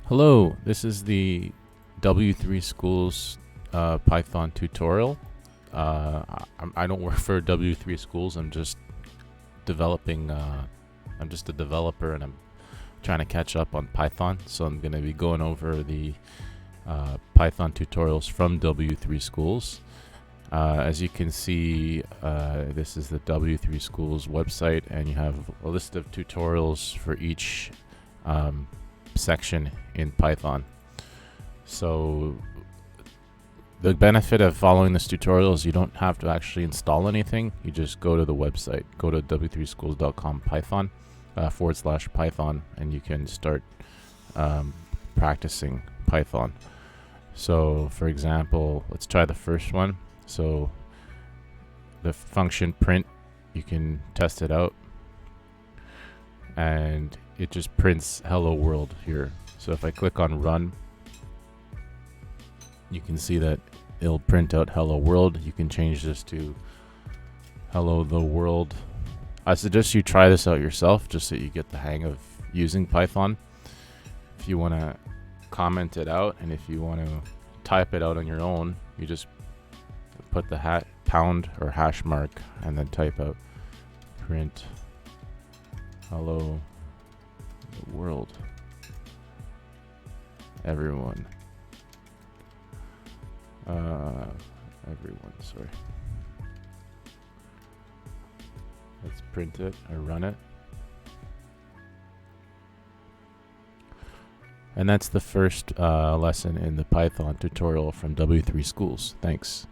Hello, this is the W3schools Python tutorial. I don't work for W3schools. I'm just developing. I'm just a developer, and I'm trying to catch up on Python. So I'm going to be going over the Python tutorials from W3schools. As you can see, this is the W3schools website, and you have a list of tutorials for each section in Python. So the benefit of following this tutorial is you don't have to actually install anything. You just go to the website, go to w3schools.com Python /Python, and you can start practicing Python. So for example, let's try the first one. So the function print, you can test it out, and it just prints hello world here. So if I click on run, you can see that it'll print out hello world. You can change this to hello the world. I suggest you try this out yourself just so you get the hang of using Python. If you want to comment it out, and if you want to type it out on your own, you just put the pound or hash mark and then type out print hello the world, everyone. Sorry. Let's print it or run it. And that's the first lesson in the Python tutorial from W3schools. Thanks.